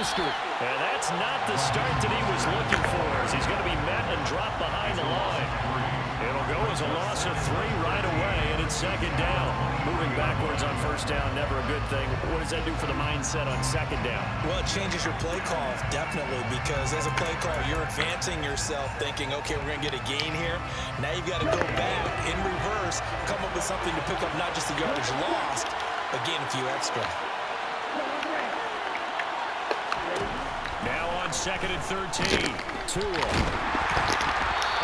Mostert. And that's not the start that he was looking for, as he's going to be met and dropped behind the line. It'll go as a loss of 3 right away, and it's second down. Moving backwards on first down, never a good thing. What does that do for the mindset on second down? Well, it changes your play call, definitely, because as a play caller, you're advancing yourself thinking, okay, we're going to get a gain here. Now you've got to go back in reverse, come up with something to pick up not just the yardage lost, but gain a few extra. Now on second and 13. Tua.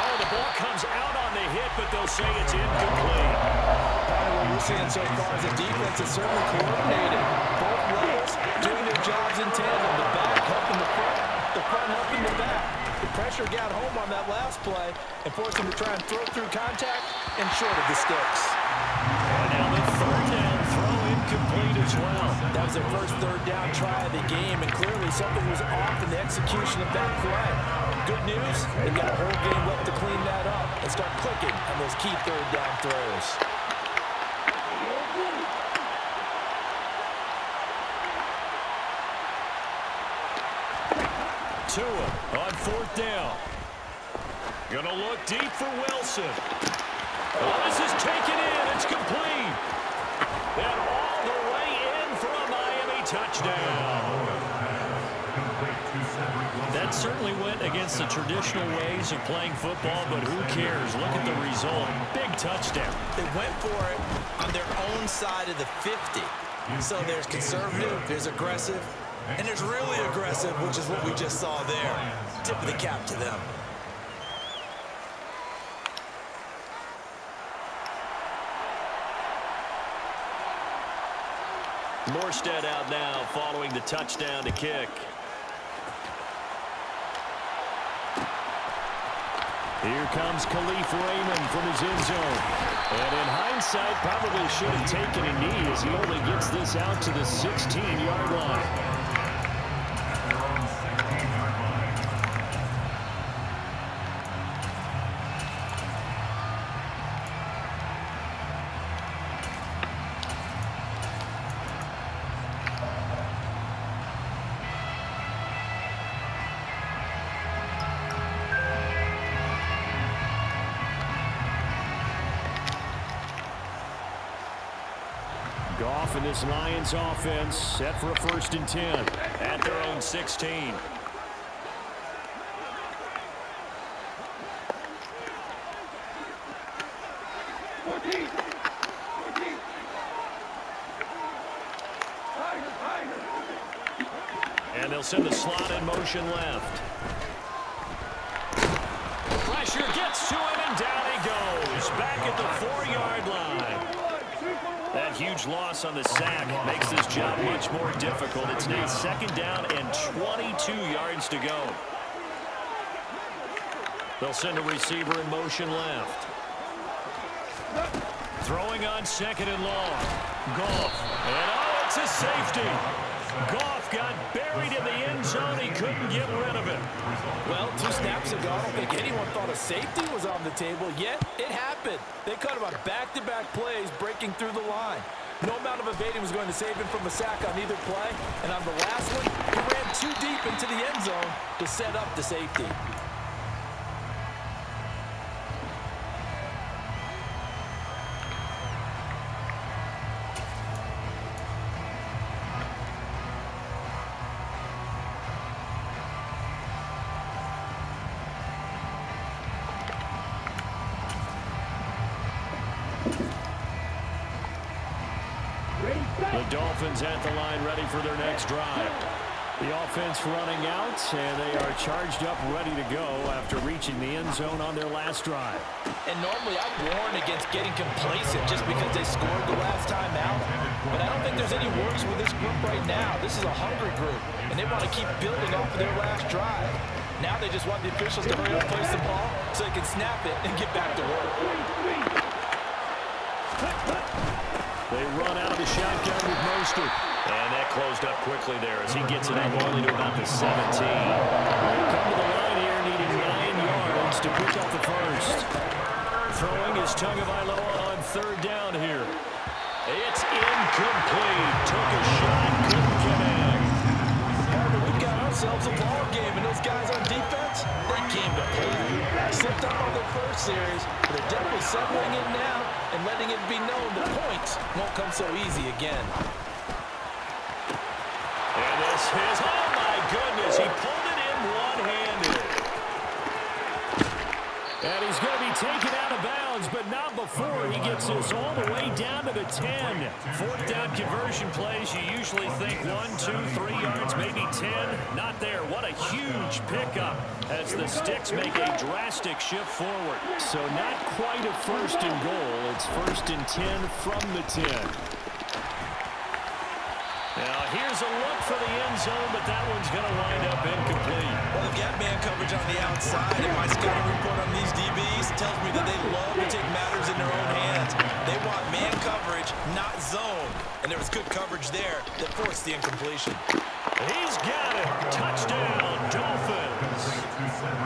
Oh, the ball comes out on the hit, but they'll say it's incomplete. Part of what we're seeing so far is the defense is certainly coordinated. Both levels doing their jobs in tandem. The back helping the front helping the back. The pressure got home on that last play and forced him to try and throw through contact and short of the sticks. And now the third down throw incomplete as well. That was their first third down try of the game, and clearly something was off in the execution of that play. Good news, they've got a whole game left to clean that up and start clicking on those key third down throws. Tua on fourth down. Gonna look deep for Wilson. Oh, this is taken in. It's complete. And all the way in for a Miami touchdown. That certainly went against the traditional ways of playing football, but who cares? Look at the result. Big touchdown. They went for it on their own side of the 50. So there's conservative, there's aggressive, and there's really aggressive, which is what we just saw there. Tip of the cap to them. Morstead out now following the touchdown to kick. Here comes Khalif Raymond from his end zone. And in hindsight, probably should have taken a knee as he only gets this out to the 16-yard line. Goff and this Lions offense set for a 1st and 10 at their own 16. And they'll send the slot in motion left. Pressure gets to him, and down he goes. Back at the 4-yard line. That huge loss on the sack makes this job much more difficult. It's now 2nd down and 22 yards to go. They'll send a receiver in motion left. Throwing on 2nd and long. Goff. And oh, it's a safety. Goff got buried in the end zone. He couldn't get rid of it. Well, 2 snaps ago, I don't think anyone thought a safety was on the table, yet it happened. They cut him on back-to-back plays, breaking through the line. No amount of evading was going to save him from a sack on either play, and on the last one, he ran too deep into the end zone to set up the safety. The Dolphins at the line ready for their next drive. The offense running out, and they are charged up, ready to go after reaching the end zone on their last drive. And normally I'd warn against getting complacent just because they scored the last time out. But I don't think there's any worries with this group right now. This is a hungry group, and they want to keep building off of their last drive. Now they just want the officials to hurry up, place the ball, so they can snap it and get back to work. They run out of the shotgun with Mostert. And that closed up quickly there as he gets it up only to about the 17. They come to the line here needing 9 yards to pick up the first. Throwing is Tagovailoa on 3rd down here. It's incomplete. Took a shot, couldn't connect. We've got themselves a ball game, and those guys on defense, they came to play. Slipped up on their first series, but they're definitely settling in now and letting it be known the points won't come so easy again. And this is, oh my goodness, he pulled it in one-handed. And he's going to be taken out of bounds, but not before he gets this all the way down to the 10. Fourth down conversion plays, you usually think 1, 2, 3 yards, maybe 10. Not there. What a huge pickup as the Sticks make a drastic shift forward. So not quite a first and goal. It's first and 10 from the 10. Now, here's a look for the end zone, but that one's going to wind up incomplete. Well, they've got man coverage on the outside, and my scouting report on these DBs tells me that they love to take matters in their own hands. They want man coverage, not zone. And there was good coverage there that forced the incompletion. He's got it. Touchdown, Dolphins.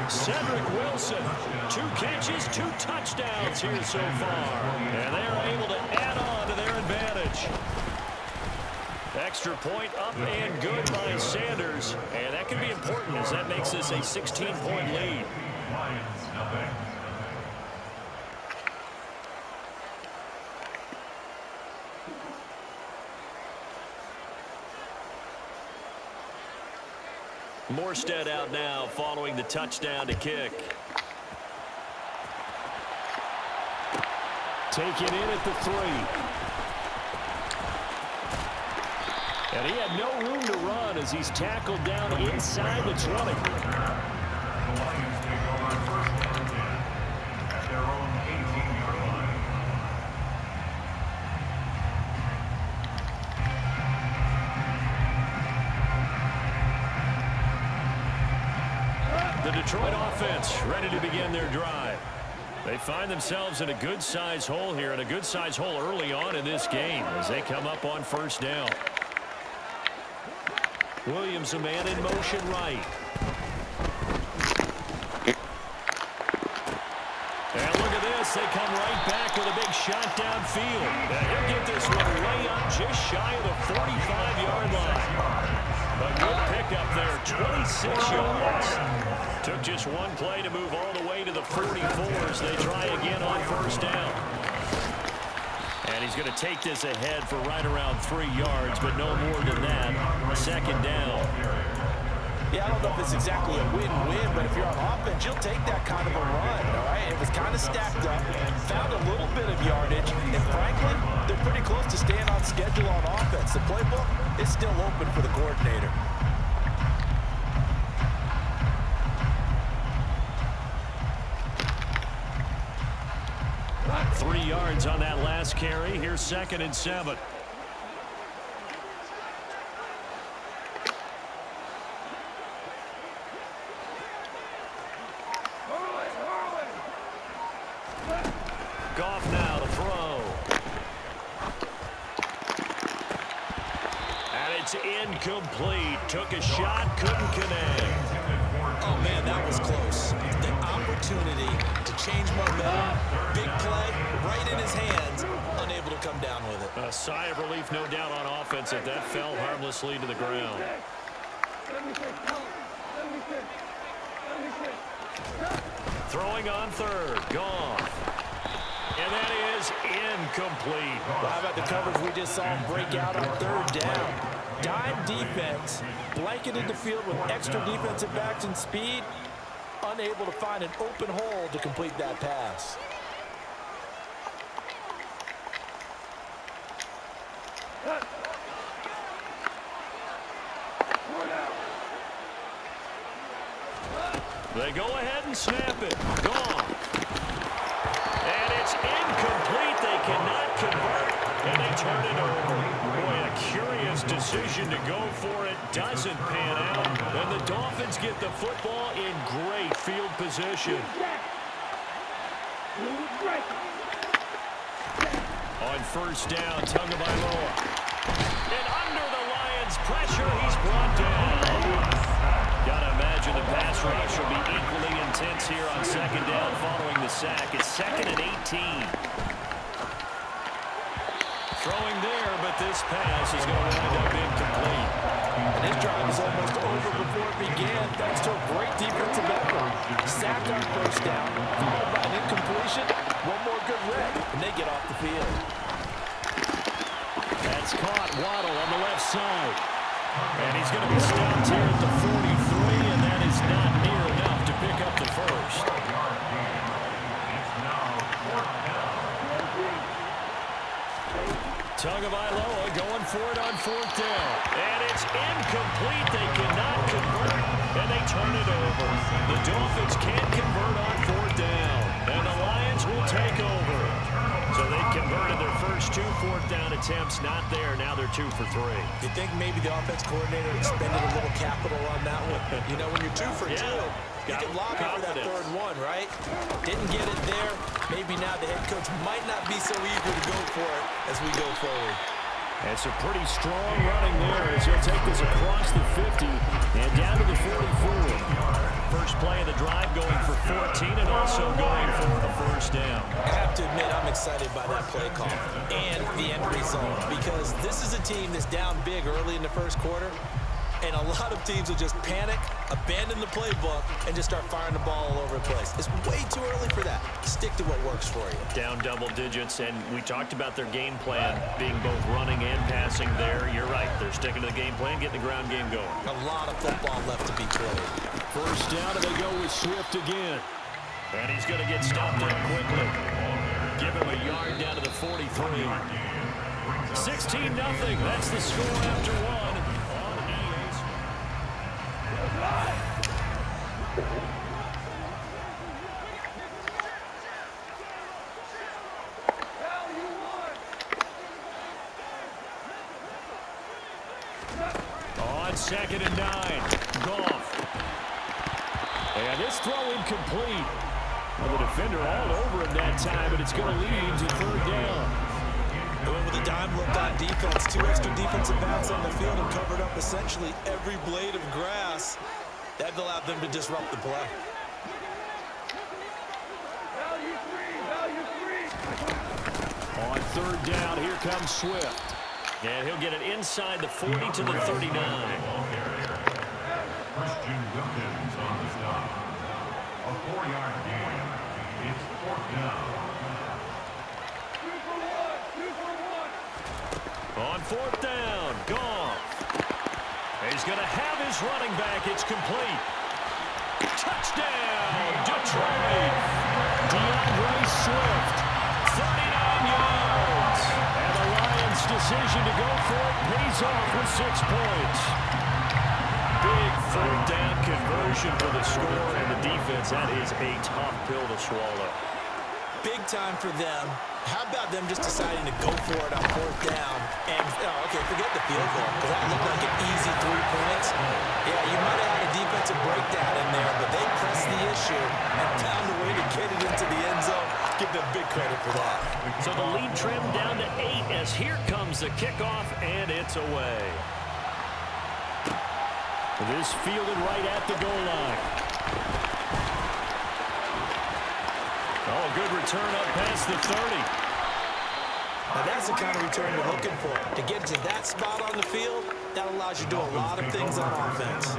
Cedric Wilson, 2 catches, 2 touchdowns here so far. And they're able to add on to their advantage. Extra point up and good by Sanders. And that can be important as that makes this a 16-point lead. Morstead out now following the touchdown to kick. Take it in at the 3. And he had no room to run as he's tackled down inside the 20. The Detroit offense ready to begin their drive. They find themselves in a good-sized hole here, and a good-sized hole early on in this game as they come up on first down. Williams, a man in motion right. And look at this. They come right back with a big shot downfield. And he'll get this one way up just shy of the 45-yard line. A good pickup there, 26 yards. Took just one play to move all the way to the 44s. They try again on first down. And he's going to take this ahead for right around 3 yards, but no more than that. Second down. Yeah, I don't know if it's exactly a win-win, but if you're on offense, you'll take that kind of a run, all right? It was kind of stacked up, found a little bit of yardage, and frankly, they're pretty close to staying on schedule on offense. The playbook is still open for the coordinator. Three yards on that last carry. Here's 2nd and 7. Goff now to throw. And it's incomplete. Took a shot, couldn't connect. Oh, man, that was close. The opportunity to change momentum, big play, right in his hands, unable to come down with it. A sigh of relief, no doubt, on offense if that fell harmlessly to the ground. Throwing on 3rd, Goff. And that is incomplete. Well, how about the coverage we just saw him break out on 3rd down? Dime defense, blanketed the field with extra defensive backs and speed, unable to find an open hole to complete that pass. They go ahead and snap it. Gone. And it's incomplete. They cannot convert, and they turn it over. Boy, a curious decision to go for it. Doesn't pan out. And the Dolphins get the football in great field position. On first down, Tagovailoa. And under the Lions' pressure, he's brought down. Gotta imagine the pass rush will be equally intense here on 2nd down following the sack. It's 2nd and 18. Throwing there, but this pass is going to wind up incomplete. And his drive is almost over before it began, thanks to a great defensive effort. Sack on first down, followed by an incompletion. One more good rep, and they get off the field. That's caught. Waddle on the left side. And he's going to be stopped here at the 43, and that is not near enough to pick up the first. Tagovailoa going for it on fourth down. And it's incomplete. They cannot convert, and they turn it over. The Dolphins can't convert on fourth down, and the Lions will take over. So they converted their first 2 fourth-down attempts. Not there. Now they're 2 for 3. You think maybe the offense coordinator expended a little capital on that one? You know, when you're 2 for 2, you can lobby for that third one, right? Didn't get it there. Maybe now the head coach might not be so eager to go for it as we go forward. It's a pretty strong running there as he'll take this across the 50 and down to the 44. First play of the drive going for 14 and also going for the first down. I have to admit I'm excited by that play call and the end result because this is a team that's down big early in the first quarter, and a lot of teams will just panic, abandon the playbook, and just start firing the ball all over the place. It's way too early for that. Stick to what works for you. Down double digits, and we talked about their game plan being both running and passing there. You're right. They're sticking to the game plan, getting the ground game going. A lot of football left to be played. First down, and they go with Swift again. And he's going to get stopped up quickly. Give him a yard down to the 43. 16-0. That's the score after one. On 2nd and 9, Goff. And this throw incomplete. Well, the defender all over him that time, but it's going to lead to third down. They went with a dime look on defense. 2 extra defensive backs on the field and covered up essentially every blade of grass. That allowed them to disrupt the play. On third down, here comes Swift. And he'll get it inside the 40 to the 39. Christian Wilkins on the stop. A 4-yard gain. It's 4th down. On 4th down, Goff. He's going to have his running back. It's complete. Touchdown, Detroit. DeAndre Swift, 39 yards. And the Lions' decision to go for it pays off with 6 points. Big 3rd down conversion for the score and the defense. That is a tough pill to swallow. Big time for them. How about them just deciding to go for it on 4th down? And, okay, forget the field goal, because that looked like an easy 3 points. Yeah, you might have had a defensive breakdown in there, but they pressed the issue and found a way to get it into the end zone. Give them big credit for that. So the lead trimmed down to 8 as here comes the kickoff, and it's away. This fielded right at the goal line. Oh, good return up past the 30. Now that's the kind of return you're looking for. To get to that spot on the field, that allows you to do a lot of things on offense.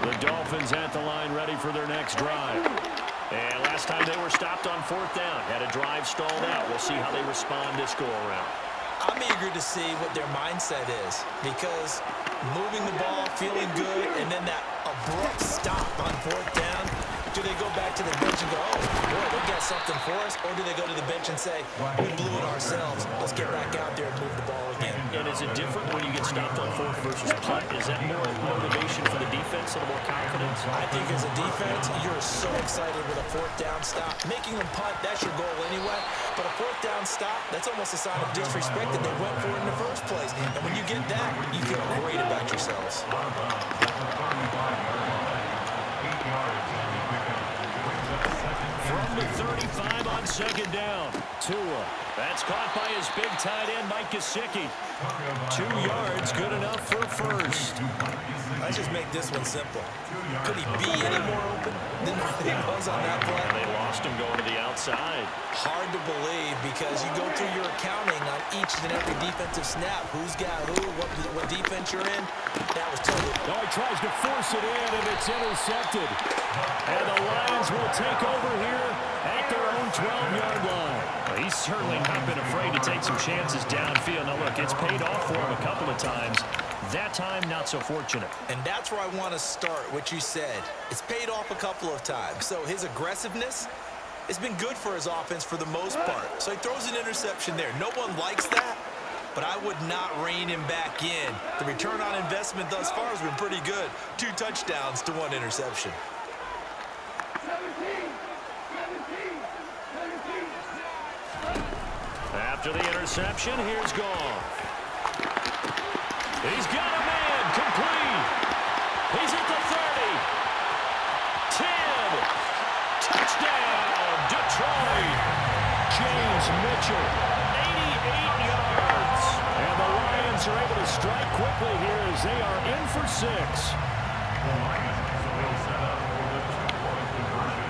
The Dolphins at the line ready for their next drive. And last time they were stopped on 4th down. Had a drive stalled out. We'll see how they respond this go-around. I'm eager to see what their mindset is because moving the ball, feeling good, and then that abrupt stop on 4th down, do they go back to the bench and go, oh, boy, they got something for us? Or do they go to the bench and say, we blew it ourselves. Let's get back out there and move the ball again. And is it different when you get stopped on 4th versus punt? Is that more motivation for the defense and more confidence? I think as a defense, you're so excited with a 4th down stop. Making them punt, that's your goal anyway. But a 4th down stop, that's almost a sign of disrespect that they went for it in the first place. And when you get that, you feel great about yourselves. From the 35 on 2nd down. Tua. That's caught by his big tight end, Mike Gesicki. 2 yards, good enough for a first. Let's just make this one simple. Could he be any more open than he was on that play? They lost lost him going to the outside. Hard to believe because you go through your accounting on each and every defensive snap. Who's got who, what defense you're in. That was totally... Oh, he tries to force it in, and it's intercepted. And the Lions will take over here at their own 12-yard line. Well, he's certainly not been afraid to take some chances downfield. Now, look, it's paid off for him a couple of times. That time, not so fortunate. And that's where I want to start, what you said. It's paid off a couple of times. So his aggressiveness has been good for his offense for the most part. So he throws an interception there. No one likes that, but I would not rein him back in. The return on investment thus far has been pretty good. 2 touchdowns to 1 interception. After the interception, here's Goff. He's got a man, complete. He's at the 30. 10. Touchdown, Detroit. James Mitchell, 88 yards. And the Lions are able to strike quickly here as they are in for 6. The Lions will set up for the 2-point conversion.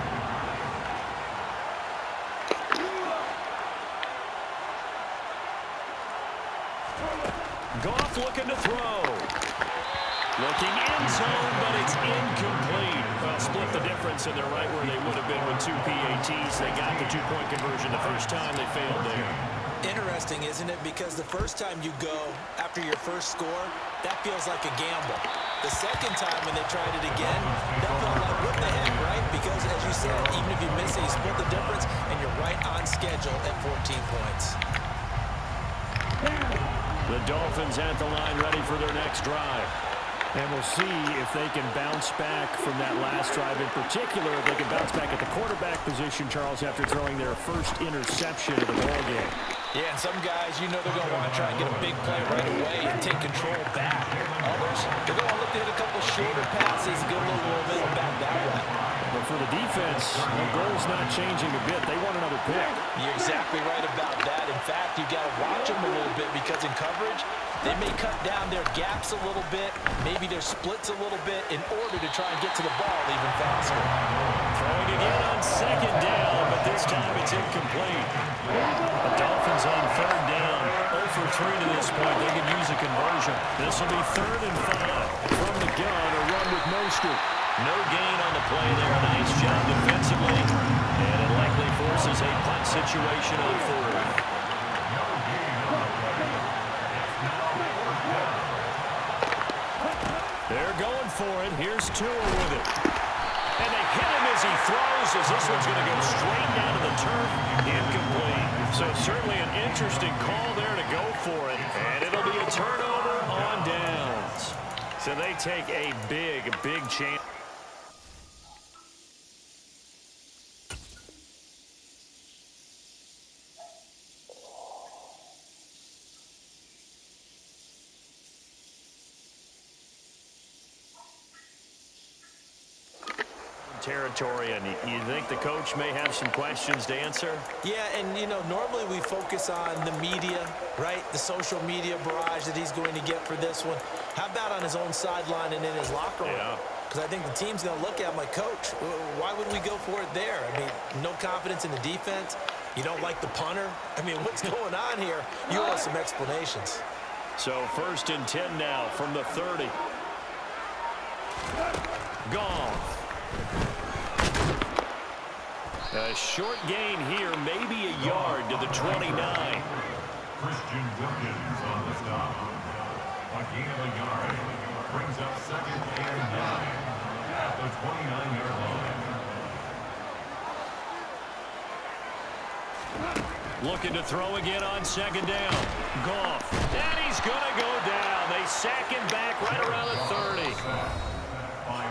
Goff looking to throw. Looking in zone, but it's incomplete. Well, split the difference, and they're right where they would have been with 2 PATs. They got the 2-point conversion the first time. They failed there. Interesting, isn't it? Because the first time you go after your first score, that feels like a gamble. The second time when they tried it again, that felt like, what the heck, right? Because, as you said, even if you miss it, you split the difference, and you're right on schedule at 14 points. The Dolphins at the line ready for their next drive. And we'll see if they can bounce back from that last drive. In particular, if they can bounce back at the quarterback position, Charles, after throwing their first interception of the ballgame. Yeah, and some guys, you know they're going to want to try and get a big play right away and take control back. Others, they're going to look to hit a couple shorter passes and get a little momentum back that way. But for the defense, the goal's not changing a bit. They want another pick. You're exactly right about that. In fact, you got to watch them a little bit because in coverage, they may cut down their gaps a little bit, maybe their splits a little bit in order to try and get to the ball even faster. Throwing again on 2nd down, but this time it's incomplete. The Dolphins on 3rd down, 0 for 3 to this point. They could use a conversion. This will be 3rd and 5 from the gun, a run with Mostert. No gain on the play there. Nice job defensively, and it likely forces a punt situation on 4th. They're going for it. Here's Tua with it. And they hit him as he throws, as this one's going to go straight down to the turf. Incomplete. So certainly an interesting call there to go for it. And it'll be a turnover on downs. So they take a big chance. Territory, and you think the coach may have some questions to answer? Yeah, and you know, normally we focus on the media, right? The social media barrage that he's going to get for this one. How about on his own sideline and in his locker room? Yeah. Because I think the team's going to look at him like, Coach, why would we go for it there? I mean, no confidence in the defense. You don't like the punter. I mean, what's going on here? You owe us some explanations. So 1st and 10 now from the 30. Gone. A short gain here, maybe a yard to the 29. Christian Wilkins on the stop. A gain of a yard. Brings up 2nd and 9 at the 29-yard line. Looking to throw again on 2nd down. Goff. And he's going to go down. They sack him back right around the 30.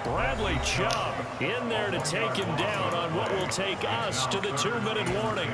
Bradley Chubb in there to take him down on what will take us to the 2-minute warning.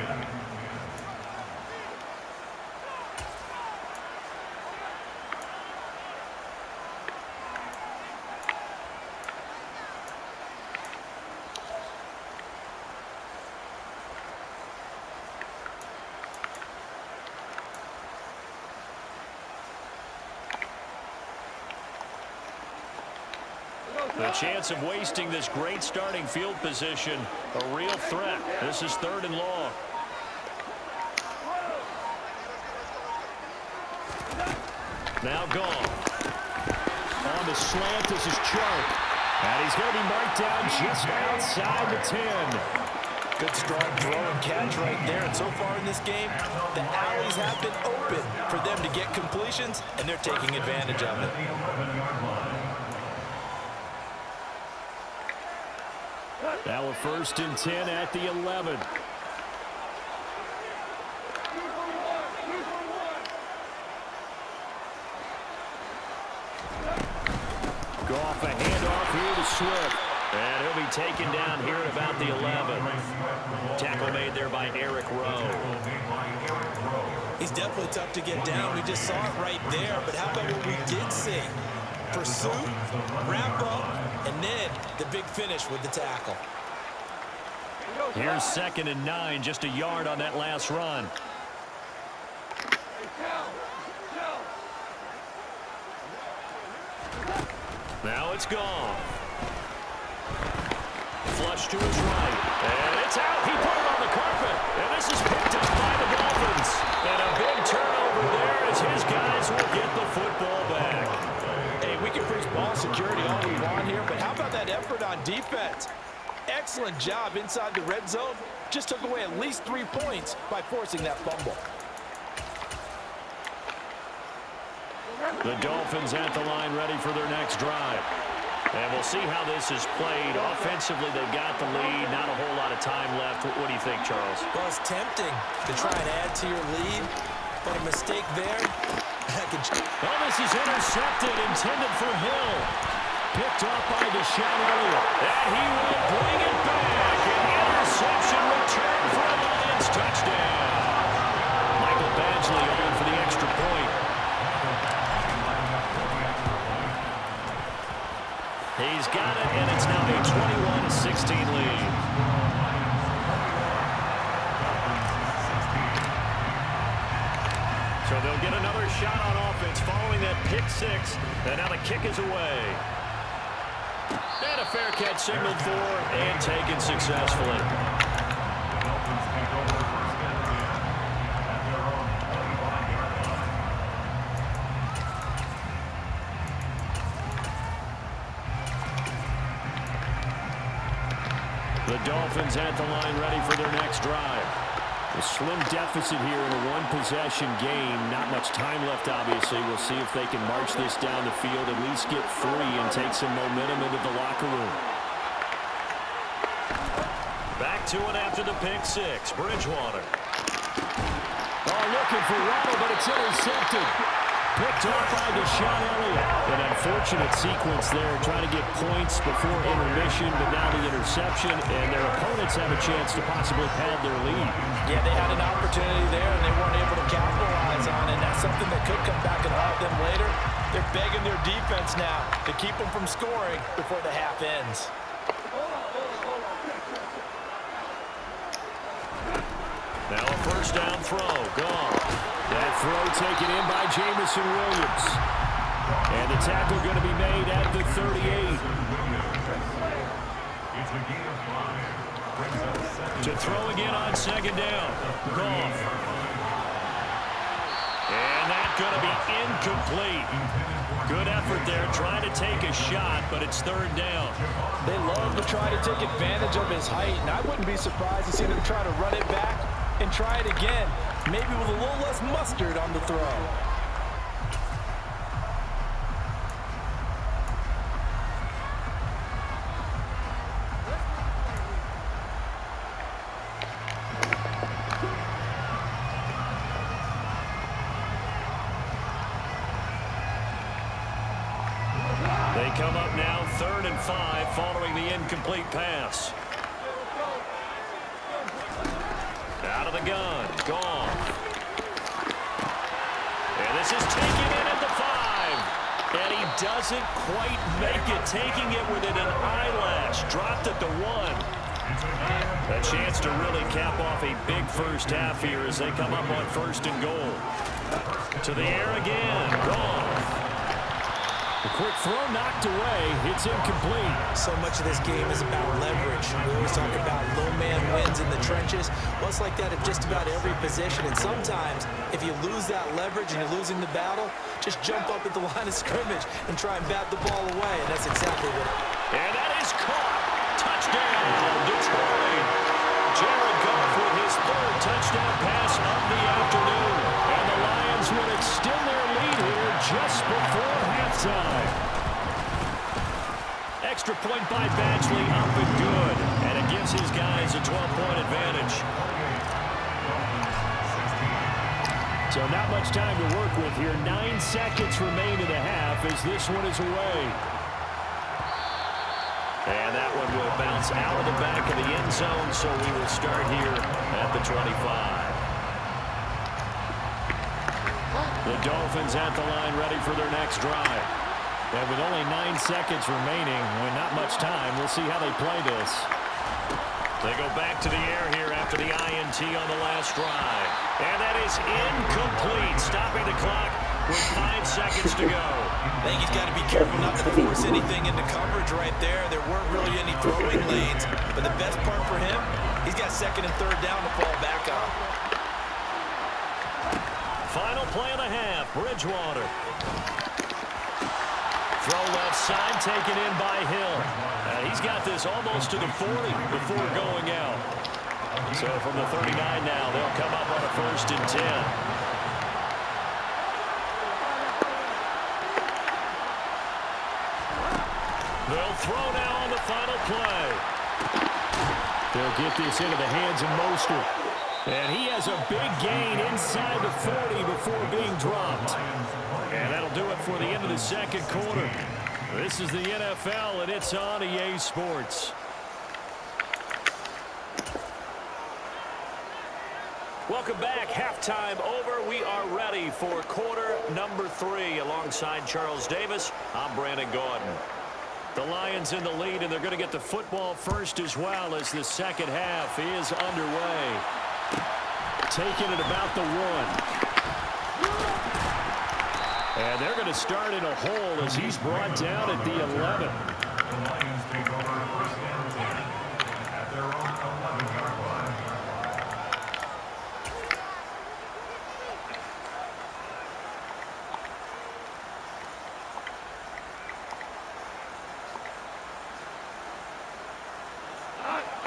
The chance of wasting this great starting field position, a real threat. This is 3rd and long. Now gone. On the slant, this is Chark. And he's going to be marked down just outside the 10. Good strong throw and catch right there. And so far in this game, the alleys have been open for them to get completions, and they're taking advantage of it. Now a 1st and 10 at the 11. Goff, a handoff here to Swift. And he'll be taken down here at about the 11. Tackle made there by Eric Rowe. He's definitely tough to get down. We just saw it right there. But how about what we did see? Pursuit, wrap up, and then the big finish with the tackle. Here's 2nd and 9, just a yard on that last run. Now it's gone. Flush to his right. And it's out. He put it on the carpet. And this is picked up by the Dolphins. And a big turnover there as his guys will get the football back. Hey, we can preach ball security all we want here, but how about that effort on defense? Excellent job inside the red zone. Just took away at least 3 points by forcing that fumble. The Dolphins at the line ready for their next drive. And we'll see how this is played. Offensively, they've got the lead. Not a whole lot of time left. What do you think, Charles? Well, it's tempting to try and add to your lead, but a mistake there. Oh, this is intercepted, intended for Hill. Picked up by Deshaun Elliott. And he will bring it back. An interception return for a Lions touchdown. Michael Badgley on for the extra point. He's got it, and it's now a 21-16 lead. So they'll get another shot on offense following that pick 6, and now the kick is away. And a fair catch signaled for and taken successfully. The Dolphins at the line ready for their next drive. A slim deficit here in a one-possession game. Not much time left, obviously. We'll see if they can march this down the field, at least get 3 and take some momentum into the locker room. Back to it after the pick 6. Bridgewater. Oh, looking for Waddle, but it's intercepted. Picked off by Deshaun Elliott. An unfortunate sequence there, trying to get points before intermission, but now the interception, and their opponents have a chance to possibly pad their lead. Yeah, they had an opportunity there, and they weren't able to capitalize on it. That's something that could come back and haunt them later. They're begging their defense now to keep them from scoring before the half ends. Now a first down throw, gone. That throw taken in by Jamison Williams. And the tackle going to be made at the 38. To throw again on 2nd down. Goff. And that's going to be incomplete. Good effort there, trying to take a shot, but it's 3rd down. They love to try to take advantage of his height, and I wouldn't be surprised to see them try to run it back and try it again, maybe with a little less mustard on the throw. They come up now 3rd and 5 following the incomplete pass. Out of the gun, gone. And this is taken in at the 5. And he doesn't quite make it, taking it within an eyelash. Dropped at the 1. A chance to really cap off a big first half here as they come up on 1st and goal. To the air again, gone. The quick throw knocked away. It's incomplete. So much of this game is about leverage. We always talk about low man wins in the trenches. Well, it's like that at just about every position. And sometimes, if you lose that leverage and you're losing the battle, just jump up at the line of scrimmage and try and bat the ball away. And that's exactly what And that is caught. Touchdown, Detroit. Jared Goff with his third touchdown pass of the afternoon. And the Lions will extend their lead here just before halftime. Extra point by Badgley, up and good. And it gives his guys a 12-point advantage. So not much time to work with here. 9 seconds remain in the half as this one is away. And that one will bounce out of the back of the end zone, so we will start here at the 25. The Dolphins at the line ready for their next drive. And with only 9 seconds remaining, with not much time, we'll see how they play this. They go back to the air here after the INT on the last drive. And that is incomplete, stopping the clock with 5 seconds to go. I think he's got to be careful not to force anything into coverage right there. There weren't really any throwing lanes. But the best part for him, he's got second and third down to fall back on. Final play of the half, Bridgewater. Throw left side, taken in by Hill. He's got this almost to the 40 before going out. So from the 39 now, they'll come up on a 1st and 10. They'll throw now on the final play. They'll get this into the hands of Mostert. And he has a big gain inside the 40 before being dropped. And that'll do it for the end of the second quarter. This is the NFL, and it's on EA Sports. Welcome back. Halftime over. We are ready for quarter number 3. Alongside Charles Davis, I'm Brandon Gaudin. The Lions in the lead, and they're going to get the football first as well as the second half is underway. Taking it about the 1. And they're going to start in a hole as he's brought down at the 11. The Lions take over 1st and 10 at their own 11-yard line.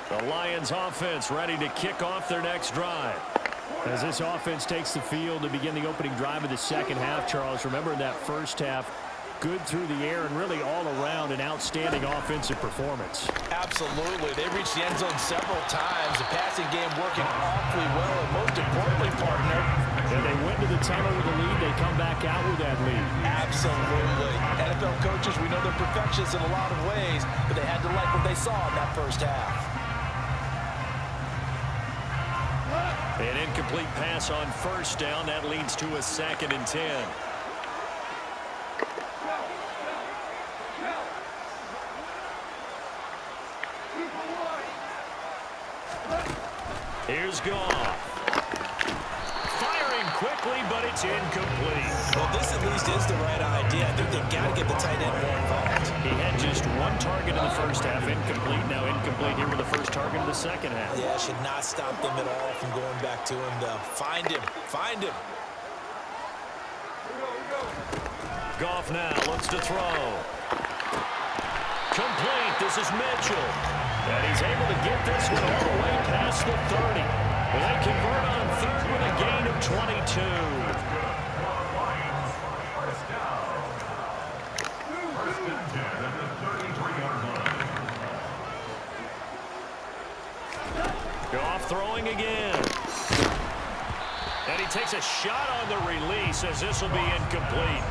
The Lions offense ready to kick off their next drive. As this offense takes the field to begin the opening drive of the second half, Charles, remember in that first half, good through the air and really all around an outstanding offensive performance. Absolutely. They reached the end zone several times. The passing game working awfully well, and most importantly, partner, and they went to the tunnel with a lead. They come back out with that lead. Absolutely. NFL coaches, we know they're perfectionists in a lot of ways, but they had to like what they saw in that first half. An incomplete pass on 1st down. That leads to a 2nd and 10. Here's Goff. Firing quickly, but it's incomplete. Well, this at least is the right idea. I think they've got to get the tight end more involved. He had just 1 target in the first half, incomplete. Now incomplete here with the first target of the second half. Yeah, should not stop them at all from going back to him, though. Find him. Find him. Goff now looks to throw. Complete. This is Mitchell. And he's able to get this one all the way past the 30. They convert on 3rd with a gain of 22. Lions, 1st down. 1st and 10 at the 33-yard line. Goff throwing again. And he takes a shot on the release as this will be incomplete.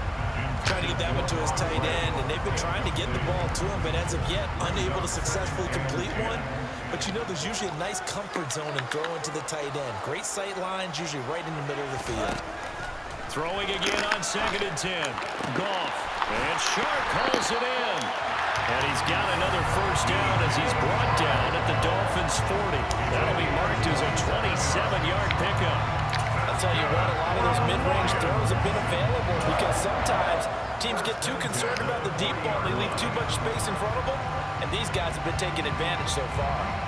Trying to get that one to his tight end, and they've been trying to get the ball to him, but as of yet, unable to successfully complete one. But you know there's usually a nice comfort zone in throwing to the tight end. Great sight lines, usually right in the middle of the field. Throwing again on 2nd and 10. Goff. And Sharp calls it in. And he's got another 1st down as he's brought down at the Dolphins' 40. That'll be marked as a 27-yard pickup. I'll tell you what, a lot of those mid-range throws have been available because sometimes Teams get too concerned about the deep ball. They leave too much space in front of them, and these guys have been taking advantage so far.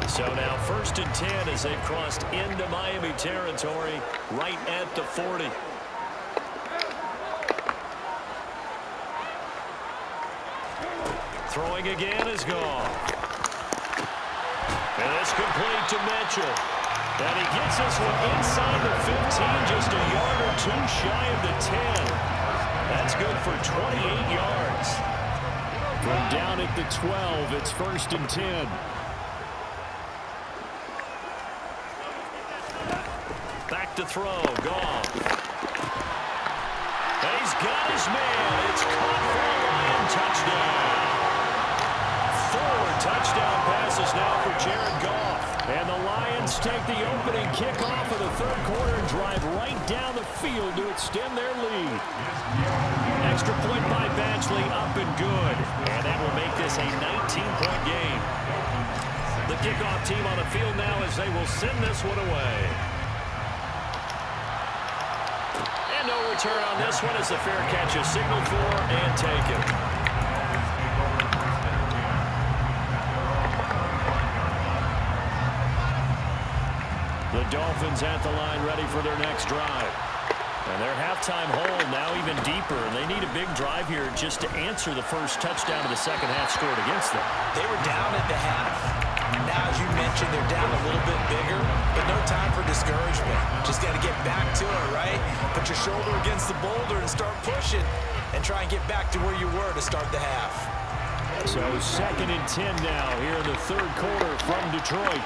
So now 1st and 10 as they've crossed into Miami territory right at the 40. Throwing again is gone. And it's complete to Mitchell. And he gets this one inside the 15, just a yard or two shy of the 10. That's good for 28 yards. From down at the 12, it's 1st and 10. Back to throw, Goff. And he's got his man. It's caught for a Lion touchdown. 4 touchdown passes now for Jared Goff. And the Lions take the opening kickoff of the 3rd quarter and drive right down the field to extend their lead. Extra point by Badgley, up and good. And that will make this a 19-point game. The kickoff team on the field now as they will send this one away. No return on this one as the fair catch is signaled for and taken. The Dolphins at the line ready for their next drive. And their halftime hole now even deeper. They need a big drive here just to answer the first touchdown of the second half scored against them. They were down at the half. Now, as you mentioned, they're down a little bit bigger, but no time for discouragement. Just got to get back to it, right? Put your shoulder against the boulder and start pushing and try and get back to where you were to start the half. So 2nd and 10 now here in the 3rd quarter from Detroit.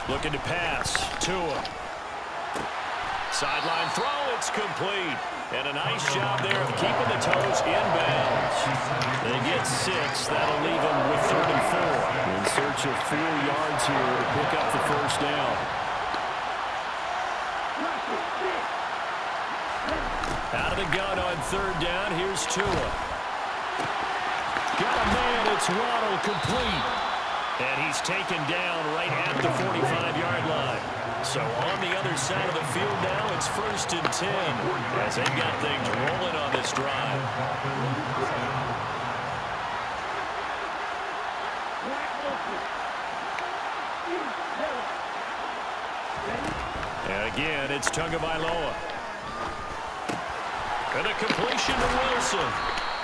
Looking to pass. Tua. Sideline throw, it's complete. And a nice job there of keeping the toes in bounds. They get 6. That'll leave them with 3rd and 4. In search of 4 yards here to pick up the first down. Out of the gun on 3rd down. Here's Tua. Got a man. It's Waddle, complete. And he's taken down right at the 45-yard line. So on the other side of the field now, it's 1st and 10 as they've got things rolling on this drive. And again, it's Tagovailoa. And a completion to Wilson.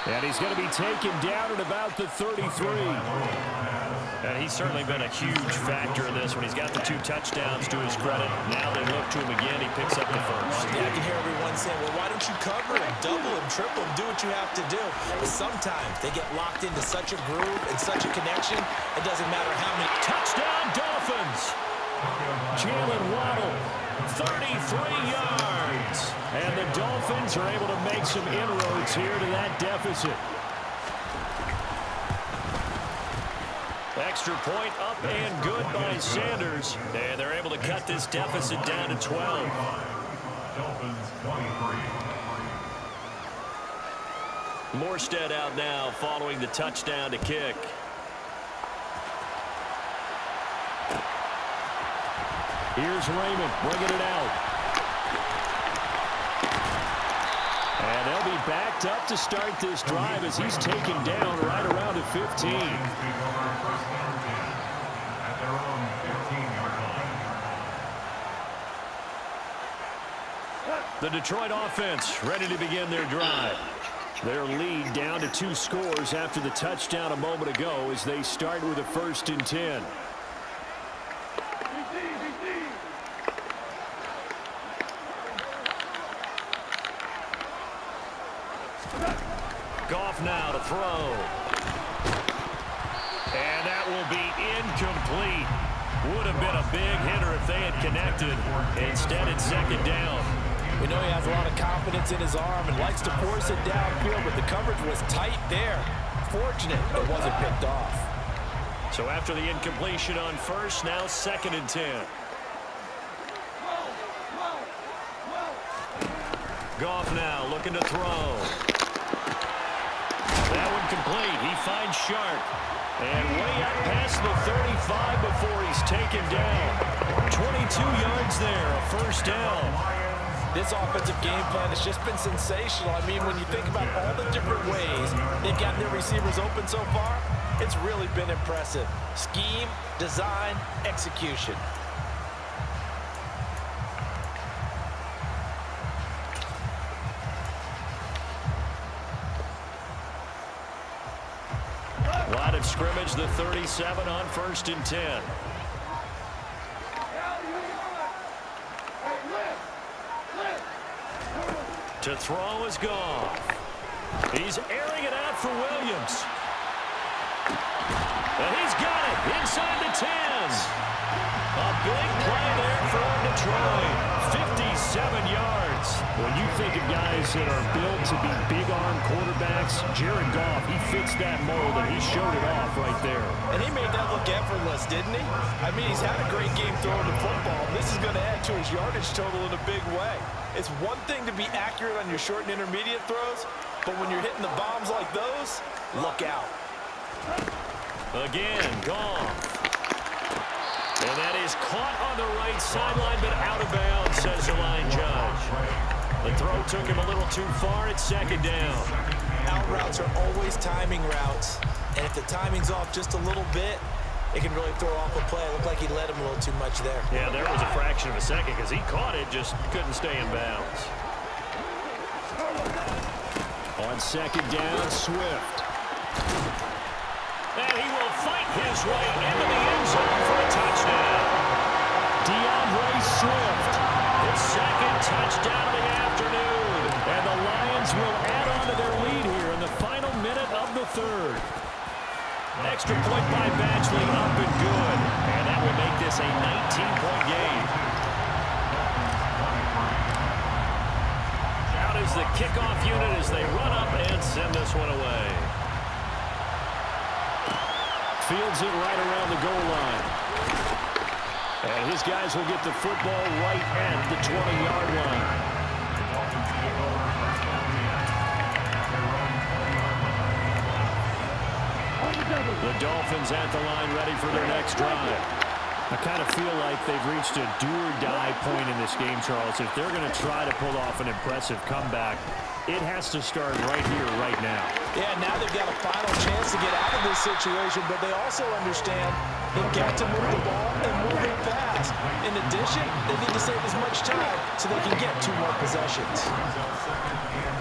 And he's going to be taken down at about the 33. And he's certainly been a huge factor in this when he's got the 2 touchdowns to his credit. Now they look to him again. He picks up the first. Yeah, I can hear everyone saying, well, why don't you cover him, double him, triple him, do what you have to do. But sometimes they get locked into such a groove and such a connection, it doesn't matter how many. Touchdown, Dolphins! Jalen Waddle, 33 yards. And the Dolphins are able to make some inroads here to that deficit. Extra point up and good by Sanders. And they're able to cut this deficit down to 12. Dolphins 23. Morstead out now following the touchdown to kick. Here's Raymond bringing it out. And they'll be backed up to start this drive as he's taken down right around the 15. The Detroit offense ready to begin their drive. Their lead down to 2 scores after the touchdown a moment ago as they start with a 1st and 10. Goff now to throw. And that will be incomplete. Would have been a big hitter if they had connected. Instead, it's 2nd down. We know he has a lot of confidence in his arm and likes to force it downfield, but the coverage was tight there. Fortunate it wasn't picked off. So after the incompletion on 1st, now 2nd and 10. Goff now looking to throw. That one incomplete. He finds Sharp. And way out past the 35 before he's taken down. 22 yards there, a first down. This offensive game plan has just been sensational. I mean, when you think about all the different ways they've gotten their receivers open so far, it's really been impressive. Scheme, design, execution. Line of scrimmage, the 37 on 1st and 10. To throw is Goff. He's airing it out for Williams. And he's got it inside the 10. A big play there for Detroit. 57 yards. When you think of guys that are built to be big-arm quarterbacks, Jared Goff, he fits that mold, and he showed it off right there. And he made that look effortless, didn't he? I mean, he's had a great game throwing the football. This is going to add to his yardage total in a big way. It's one thing to be accurate on your short and intermediate throws, but when you're hitting the bombs like those, look out. Again, Goff. And that is caught on the right sideline, but out of bounds, says the line judge. The throw took him a little too far at 2nd down. Out routes are always timing routes, and if the timing's off just a little bit, it can really throw off a play. It looked like he led him a little too much there. Yeah, there was a fraction of a second because he caught it, just couldn't stay in bounds. On 2nd down, Swift. And he will fight his way into the end zone for a touchdown. DeAndre Swift, his 2nd touchdown of the afternoon. And the Lions will add on to their lead here in the final minute of the 3rd. Extra point by Badgley, up and good. And that will make this a 19-point game. Out is the kickoff unit as they run up and send this one away. Fields it right around the goal line. And his guys will get the football right at the 20-yard line. The Dolphins at the line ready for their next drive. I kind of feel like they've reached a do-or-die point in this game, Charles. If they're going to try to pull off an impressive comeback, it has to start right here, right now. Yeah, now they've got a final chance to get out of this situation, but they also understand they've got to move the ball and move it fast. In addition, they need to save as much time so they can get 2 more possessions.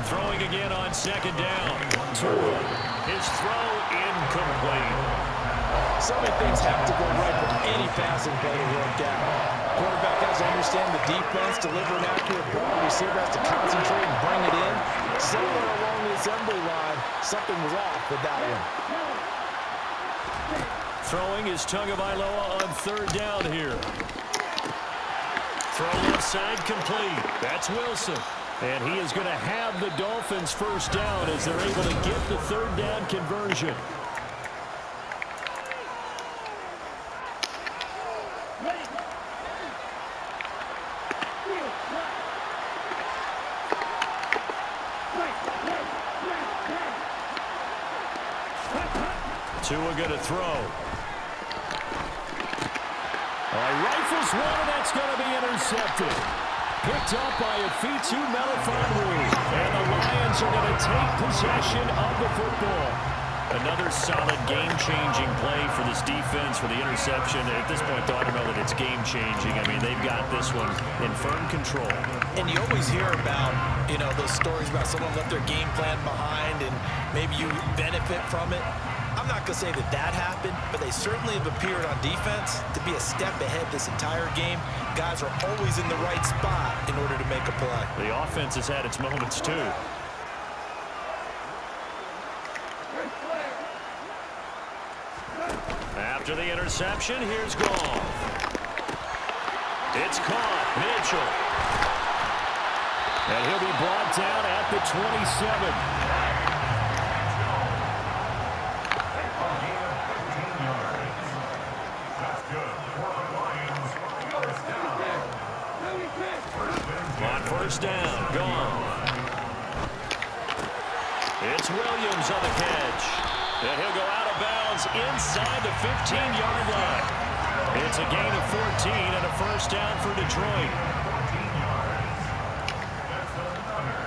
Throwing again on 2nd down. His throw incomplete. So many things have to go right for any passing play to work out. Quarterback has to understand the defense, deliver an accurate ball. Receiver has to concentrate and bring it in. Somewhere along the assembly line, something was off with that one. Throwing is Tagovailoa on 3rd down here. Throw left side complete. That's Wilson. And he is going to have the Dolphins' first down as they're able to get the 3rd down conversion. Tua going to throw. Rifles one, and that's going to be intercepted. Picked up by Afitu Melifonwu. And the Lions are going to take possession of the football. Another solid game-changing play for this defense for the interception. At this point, though, I don't know that it's game-changing. I mean, they've got this one in firm control. And you always hear about, those stories about someone left their game plan behind and maybe you benefit from it. I'm not going to say that happened, but they certainly have appeared on defense to be a step ahead this entire game. Guys are always in the right spot in order to make a play. The offense has had its moments, too. After the interception, here's Goff. It's caught. Mitchell. And he'll be brought down at the 27. On 1st down, Goff. It's Williams on the catch. And he'll go out of bounds inside the 15-yard line. It's a gain of 14 and a first down for Detroit. 14 yards. That's another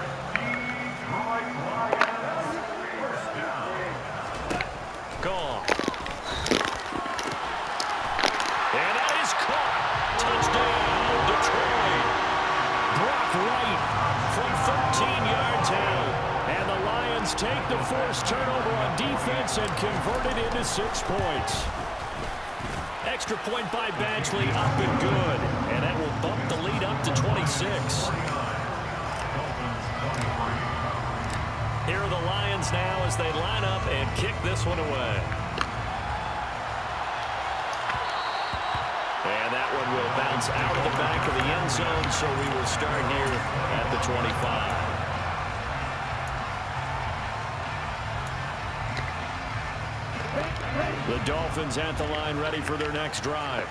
Detroit Lions first down. Gone. And that is caught. Touchdown, Detroit. Brock Wright from 13 yards out. And the Lions take the forced turnover on defense and convert it into 6 points. Extra point by Badgley, up and good. And that will bump the lead up to 26. Here are the Lions now as they line up and kick this one away. And that one will bounce out of the back of the end zone, so we will start here at the 25. The Dolphins at the line, ready for their next drive.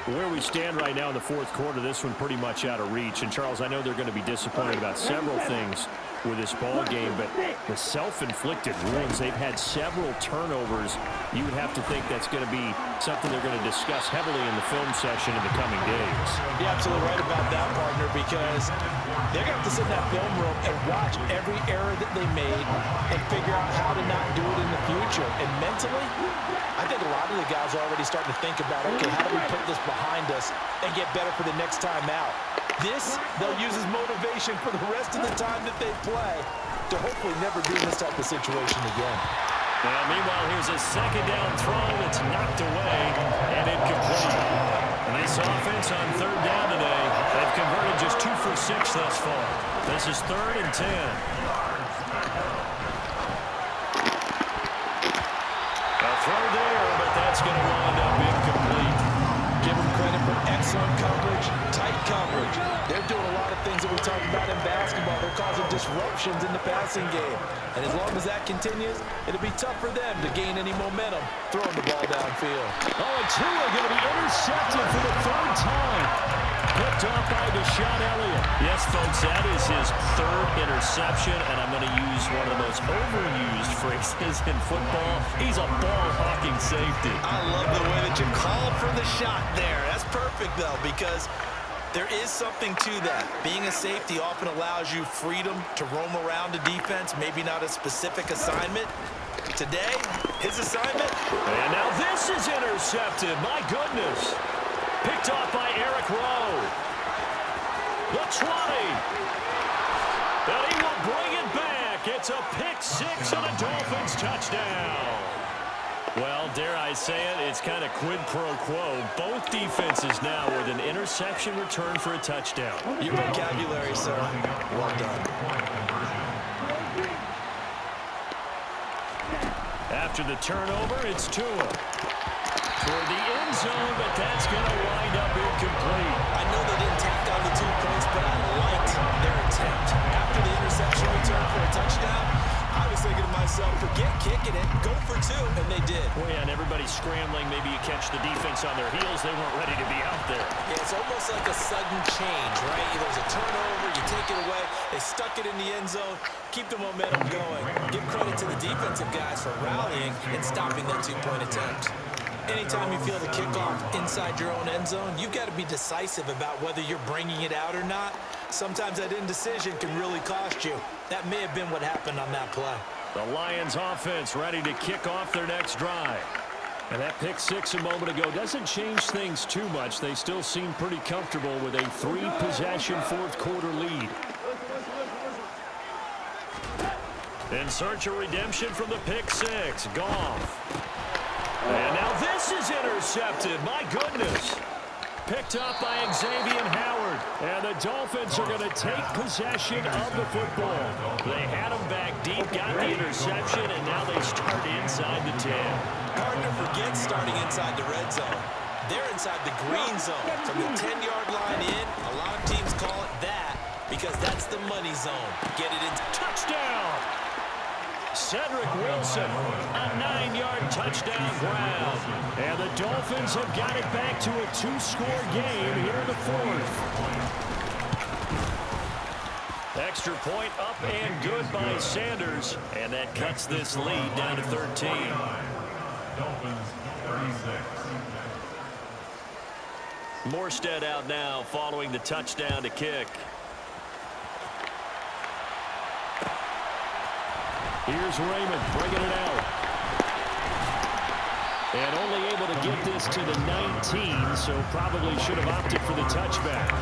Where we stand right now in the fourth quarter, this one pretty much out of reach. And, Charles, I know they're going to be disappointed about several things with this ball game, but the self-inflicted wounds, they've had several turnovers. You would have to think that's going to be something they're going to discuss heavily in the film session in the coming days. You're absolutely right about that, partner, because they're going to have to sit in that film room and watch every error that they made and figure out how to not do it in the future. And mentally, I think a lot of the guys are already starting to think about, okay, how do we put this behind us and get better for the next time out? This, they'll use as motivation for the rest of the time that they play to hopefully never be in this type of situation again. Well, meanwhile, here's a second down throw that's knocked away and incomplete. And this offense on third down today, they've converted just 2 for 6 thus far. This is 3rd and 10. A throw there, but that's going to wind up incomplete. Give them credit for excellent coverage, tight coverage. They're doing a lot of things that we talked about in basketball. They're causing disruptions in the passing game. And as long as that continues, it'll be tough for them to gain any momentum throwing the ball downfield. Oh, and Tua going to be intercepted for the 3rd time. Picked off by Deshaun Elliott. Yes, folks, that is his 3rd interception, and I'm going to use one of the most overused phrases in football. He's a ball-hawking safety. I love the way that you called for the shot there. That's perfect, though, because there is something to that. Being a safety often allows you freedom to roam around the defense, maybe not a specific assignment. Today, his assignment. And now this is intercepted. My goodness. Picked off by Eric Rowe. The 20. And he will bring it back. It's a pick 6 and a Dolphins touchdown. Well, dare I say it, it's kind of quid pro quo. Both defenses now with an interception return for a touchdown. Your vocabulary, sir. Well done. After the turnover, it's Tua. Toward the end zone, but that's going to wind up incomplete. I know they didn't tack down the 2 points, but I liked their attempt. After the interception return for a touchdown, I was thinking to myself, forget kicking it, go for 2, and they did. Well, yeah, and everybody's scrambling. Maybe you catch the defense on their heels. They weren't ready to be out there. Yeah, it's almost like a sudden change, right? There's a turnover, you take it away, they stuck it in the end zone, keep the momentum going. Give credit to the defensive guys for rallying and stopping that 2-point attempt. Anytime you feel the kickoff inside your own end zone, you've got to be decisive about whether you're bringing it out or not. Sometimes that indecision can really cost you. That may have been what happened on that play. The Lions offense ready to kick off their next drive. And that pick 6 a moment ago doesn't change things too much. They still seem pretty comfortable with a 3-possession fourth quarter lead. In search of redemption from the pick 6, Goff. And now this is intercepted. My goodness. Picked up by Xavier Howard. And the Dolphins are going to take possession of the football. They had him back deep, got the interception, and now they start inside the 10. Partner, forget starting inside the red zone. They're inside the green zone. From the 10-yard line in, a lot of teams call it that because that's the money zone. Get it in. Touchdown! Cedric Wilson, a 9-yard touchdown grab. And the Dolphins have got it back to a 2-score game here in the 4th. Extra point up and good by Sanders. And that cuts this lead down to 13. Dolphins 36. Morstead out now following the touchdown to kick. Here's Raymond bringing it out. And only able to get this to the 19, so probably should have opted for the touchback.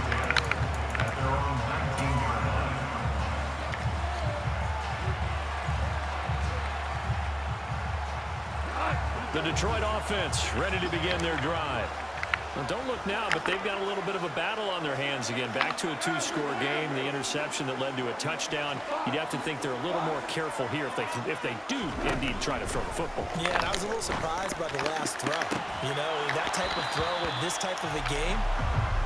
At their own 19-yard line. The Detroit offense ready to begin their drive. Well, don't look now, but they've got a little bit of a battle on their hands again. Back to a two-score game. The interception that led to a touchdown. You'd have to think they're a little more careful here if they do indeed try to throw the football. Yeah, and I was a little surprised by the last throw. You know, that type of throw in this type of a game,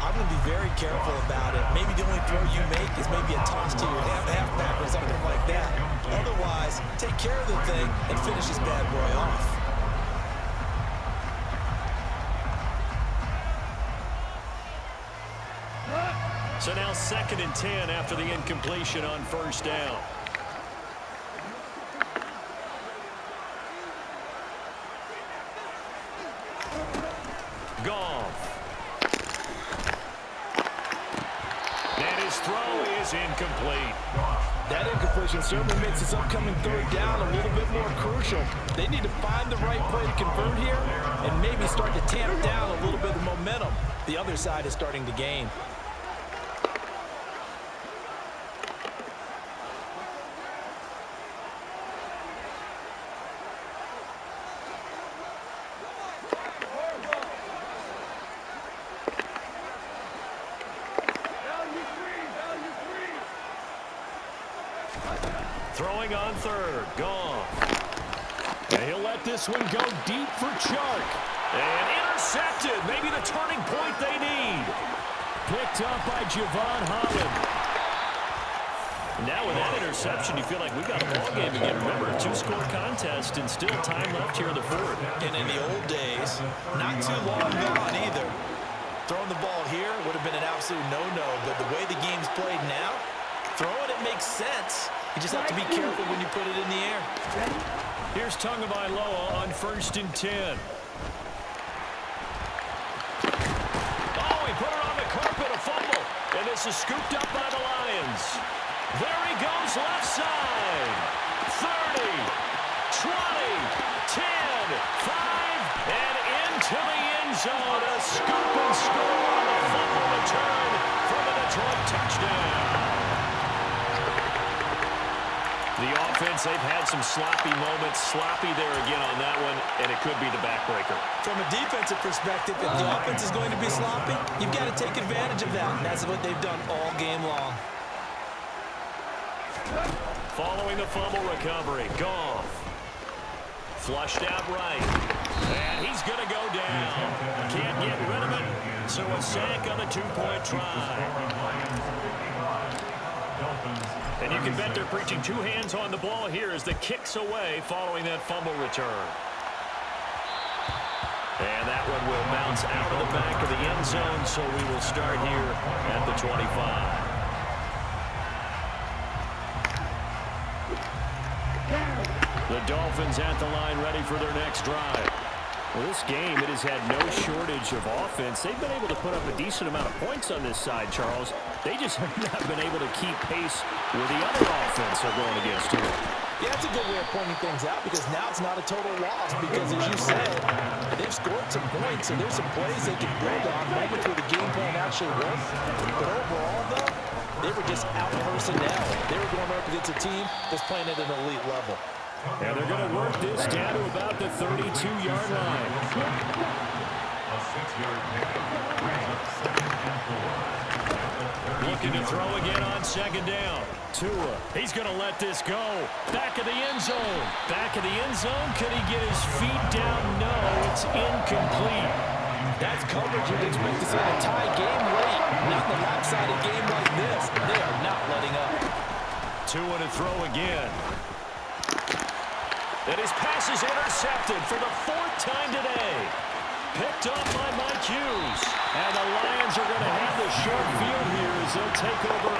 I'm going to be very careful about it. Maybe the only throw you make is maybe a toss to your halfback or something like that. Otherwise, take care of the thing and finish this bad boy off. So now 2nd and 10 after the incompletion on first down. Goff. And his throw is incomplete. That incompletion certainly makes this upcoming third down a little bit more crucial. They need to find the right play to convert here and maybe start to tamp down a little bit of momentum. The other side is starting to gain. Throwing on third. Goff. And he'll let this one go deep for Chark. And intercepted. Maybe the turning point they need. Picked up by Javon Holland. Now with that interception, you feel like we got a ball game again. Remember, a two-score contest and still time left here in the fourth. And in the old days, not too long gone either. Throwing the ball here would have been an absolute no-no. But the way the game's played now, throwing it makes sense. You just have to be careful when you put it in the air. Here's Tagovailoa on 1st and 10. Oh, he put it on the carpet, a fumble. And this is scooped up by the Lions. There he goes, left side. 30, 20, 10, 5, and into the end zone. A scoop and score on a fumble return from a Detroit touchdown. The offense, they've had some sloppy moments. Sloppy there again on that one, and it could be the backbreaker. From a defensive perspective, if the offense is going to be sloppy, you've got to take advantage of that, and that's what they've done all game long. Following the fumble recovery, Goff. Flushed out right. And he's going to go down. Can't get rid of it, so a sack on the two-point try. And you can bet they're preaching two hands on the ball here as the kick's away following that fumble return. And that one will bounce out of the back of the end zone, so we will start here at the 25. The Dolphins at the line ready for their next drive. Well, this game, it has had no shortage of offense. They've been able to put up a decent amount of points on this side, Charles. They just have not been able to keep pace with the other offense they're going against here. Yeah, that's a good way of pointing things out because now it's not a total loss because, as you said, they've scored some points and there's some plays they can build on, moments where the game plan actually worked. But overall, though, they were just out personnel. They were going up against a team that's playing at an elite level. And they're going to work this down to about the 32-yard line. A 6-yard pickup brings up 2nd and 4. Looking to throw again on 2nd down. Tua, he's going to let this go. Back of the end zone. Back of the end zone. Could he get his feet down? No, it's incomplete. That's coverage you'd expect to see in a tie game late. Not in a lopsided game like this. They are not letting up. Tua to throw again. And his pass is intercepted for the 4th time today. Picked up by Mike Hughes. And the Lions are going to have the short field here as they'll take over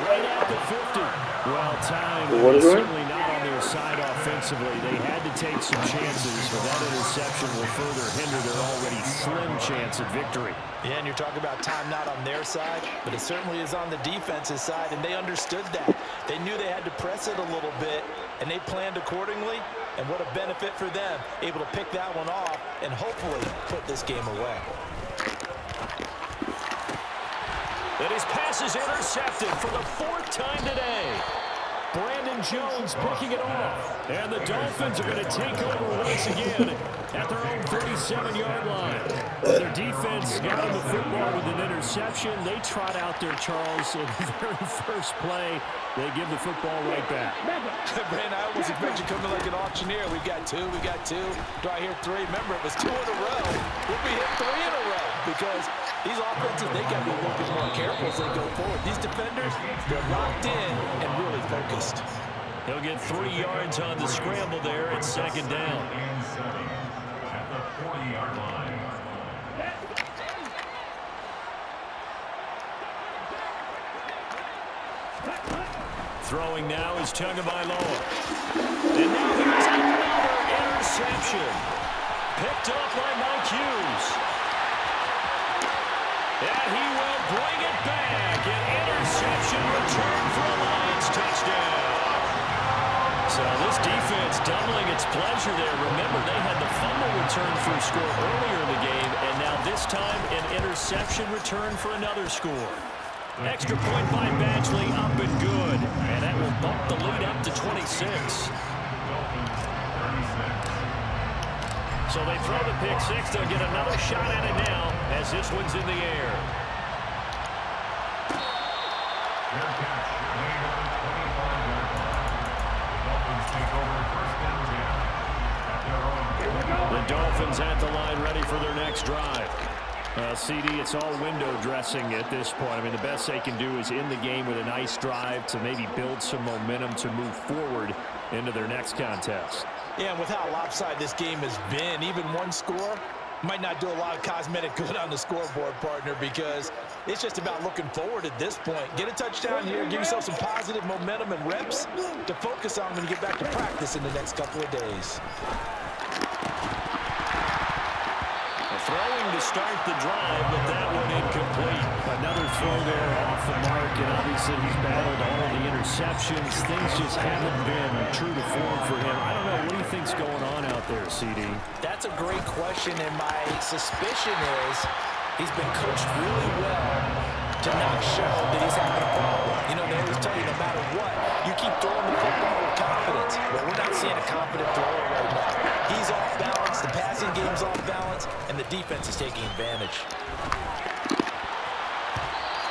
right at the 50. Well, time What is is it? certainly not on their side offensively. They had to take some chances, but that interception will further hinder their already slim chance at victory. Yeah, and you're talking about time not on their side, but it certainly is on the defense's side, and they understood that. They knew they had to press it a little bit, and they planned accordingly, and what a benefit for them, able to pick that one off and hopefully put this game away. And his pass is intercepted for the 4th time today. Brandon Jones picking it off. And the Dolphins are going to take over once again at their own 37-yard line. Their defense got him the football with an interception. They trot out there, Charles, in the very first play. They give the football right back. Brandon, I almost expect you coming like an auctioneer. We got two. Do I hear three? Remember, it was 2 in a row. We'll be hit 3 in a row because these offenses, they got to be a little bit more careful as they go forward. These defenders, they're locked in and really focused. He'll get 3 yards on the scramble there at 2nd down. And 7 at the 40-yard line. Throwing now is Tagovailoa. And now here's another interception. Picked up by Mike Hughes. And he will bring it back. An interception return for a Lions touchdown. So this defense doubling its pleasure there. Remember, they had the fumble return for a score earlier in the game, and now this time an interception return for another score. Extra point by Badgley, up and good. And that will bump the lead up to 26. So they throw the pick six. They'll get another shot at it now as this one's in the air. Fair catch, made on the 25-yard line. The Dolphins take over 1st and 10 at their own. The Dolphins at the line ready for their next drive. CD, it's all window dressing at this point. I mean, the best they can do is end the game with a nice drive to maybe build some momentum to move forward into their next contest. Yeah, and with how lopsided this game has been, even one score might not do a lot of cosmetic good on the scoreboard, partner, because it's just about looking forward at this point. Get a touchdown here, give yourself some positive momentum and reps to focus on when you get back to practice in the next couple of days. Throwing to start the drive, but that one incomplete. Another throw there off the mark, and obviously he's battled all of the interceptions. Things just haven't been true to form for him. I don't know, what do you think's going on out there, CD? That's a great question, and my suspicion is he's been coached really well to not show that he's having a problem. You know, they always tell you no matter what, you keep throwing the football with confidence. But we're not seeing a confident thrower right now. He's off balance, the passing game's off balance, and the defense is taking advantage.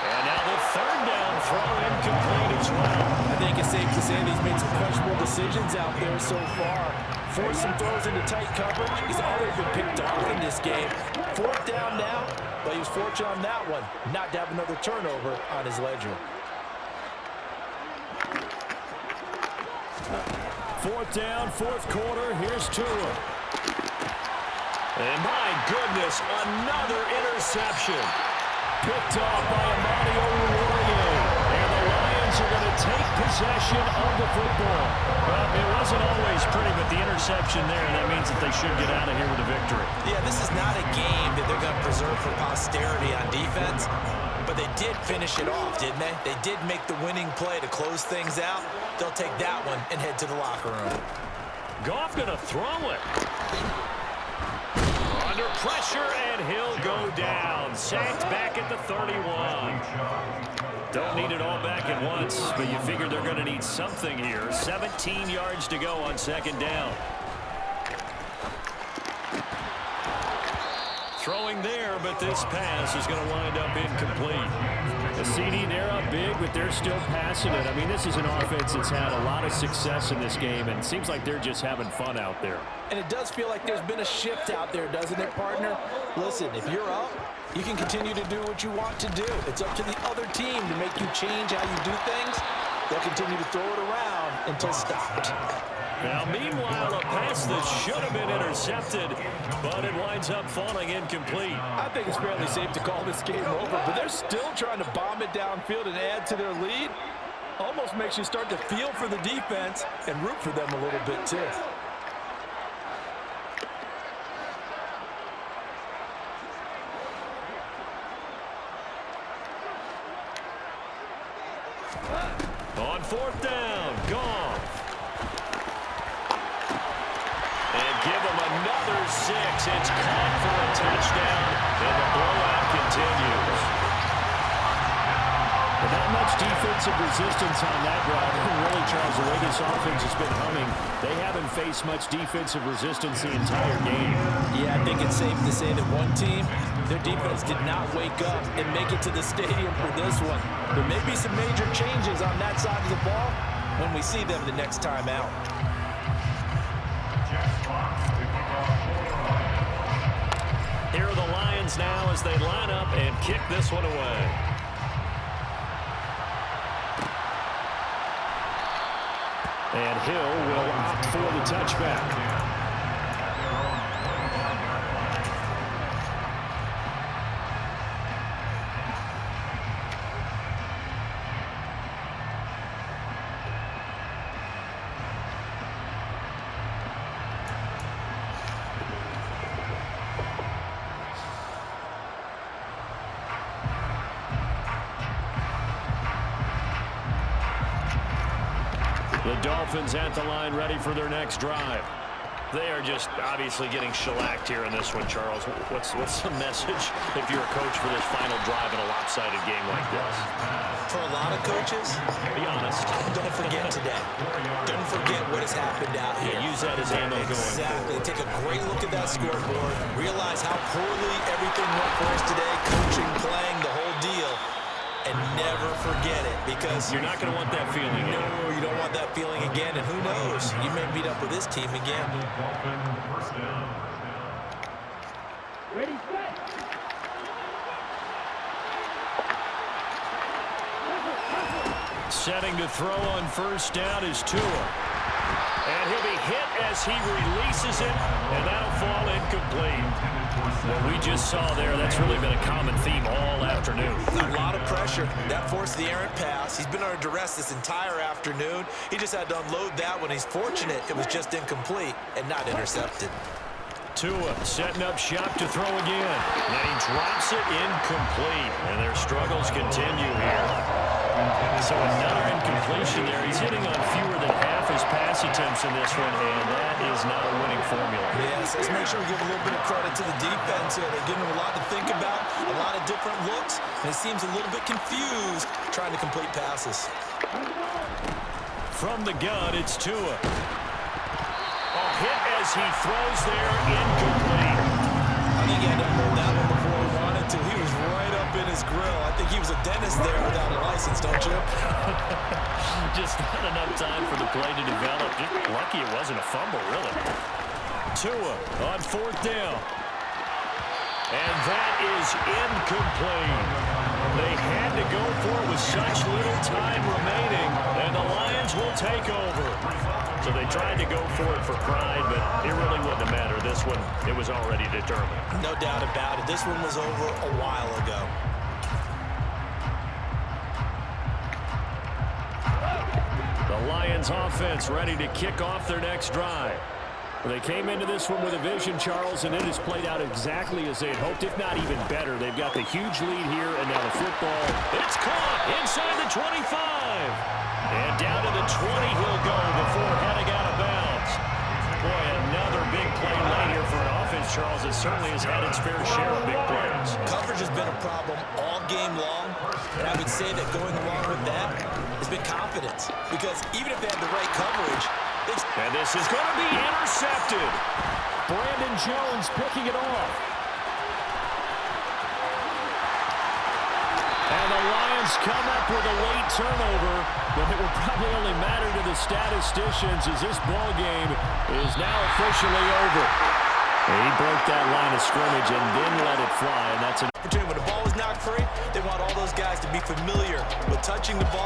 And now the 3rd down throw incomplete as well. I think it's safe to say that he's made some questionable decisions out there so far. Forced some throws into tight coverage. He's already been picked off in this game. 4th down now, but he was fortunate on that one not to have another turnover on his ledger. 4th down, 4th quarter. Here's Tua. And my goodness, another interception. Picked off by Amani Oruwariye. And the Lions are going to take possession of the football. Well, it wasn't always pretty, but the interception there, that means that they should get out of here with a victory. Yeah, this is not a game that they're going to preserve for posterity on defense, but they did finish it off, didn't they? They did make the winning play to close things out. They'll take that one and head to the locker room. Goff going to throw it. Under pressure, and he'll go down. Sacked back at the 31. Don't need it all back at once, but you figure they're going to need something here. 17 yards to go on 2nd down. Throwing there, but this pass is going to wind up incomplete. The CD, they're up big, but they're still passing it. I mean, this is an offense that's had a lot of success in this game, and it seems like they're just having fun out there. And it does feel like there's been a shift out there, doesn't it, partner? Listen, if you're up, you can continue to do what you want to do. It's up to the other team to make you change how you do things. They'll continue to throw it around until stopped. Now, meanwhile, a pass that should have been intercepted, but it winds up falling incomplete. I think it's fairly safe to call this game over, but they're still trying to bomb it downfield and add to their lead. Almost makes you start to feel for the defense and root for them a little bit, too. On fourth down, Goff. And give him another 6. It's caught for a touchdown, and the blowout continues. But not much defensive resistance on that route. And really, Charles, the way this offense has been humming, they haven't faced much defensive resistance the entire game. Yeah, I think it's safe to say that one team, their defense did not wake up and make it to the stadium for this one. There may be some major changes on that side of the ball when we see them the next time out. Here are the Lions now as they line up and kick this one away. And Hill will opt for the touchback. The Dolphins at the line, ready for their next drive. They are just obviously getting shellacked here in this one, Charles. What's the message if you're a coach for this final drive in a lopsided game like this? For a lot of coaches, be honest. Don't forget today. Don't forget what has happened out here. Yeah, use that as ammo going forward. Exactly. Take a great look at that scoreboard. Realize how poorly everything went for us today. Coaching, playing, the whole deal. And never forget it, because you're not going to want that feeling again. No, you don't want that feeling again, and who knows? You may meet up with this team again. Ready, set. Setting to throw on first down is Tua. And he'll be hit as he releases it, and that'll fall incomplete. What we just saw there, that's really been a common theme all afternoon. A lot of pressure. That forced the errant pass. He's been under duress this entire afternoon. He just had to unload that one. He's fortunate it was just incomplete and not intercepted. Tua setting up shop to throw again. And he drops it incomplete. And their struggles continue here. So another incompletion there. He's hitting on fewer than half his pass attempts in this one, and that is not a winning formula. Yes, let's make sure we give a little bit of credit to the defense here. They're giving him a lot to think about, a lot of different looks, and he seems a little bit confused trying to complete passes. From the gun, it's Tua. A hit as he throws there, incomplete. I think he had to hold that one before he wanted to. He was right up in his grill. I think he was a dentist there without a license, don't you? Just not enough time for the play to develop. Just lucky it wasn't a fumble, really. Tua on fourth down. And that is incomplete. They had to go for it with such little time remaining, and the Lions will take over. So they tried to go for it for pride, but it really wouldn't have mattered. This one, it was already determined. No doubt about it. This one was over a while ago. The Lions offense ready to kick off their next drive. They came into this one with a vision, Charles, and it has played out exactly as they had hoped, if not even better. They've got the huge lead here, and now the football. It's caught inside the 25. And down to the 20 he'll go before heading out of bounds. Boy, another big play late here for an offense, Charles. It certainly has had its fair share of big plays. Coverage has been a problem all game long, and I would say that going along with that has been confidence. Because even if they had the right coverage, and this is going to be intercepted. Brandon Jones picking it off. And the Lions come up with a late turnover, but it will probably only matter to the statisticians as this ball game is now officially over. He broke that line of scrimmage and then let it fly, and that's an opportunity. When the ball was knocked free, they want all those guys to be familiar with touching the ball.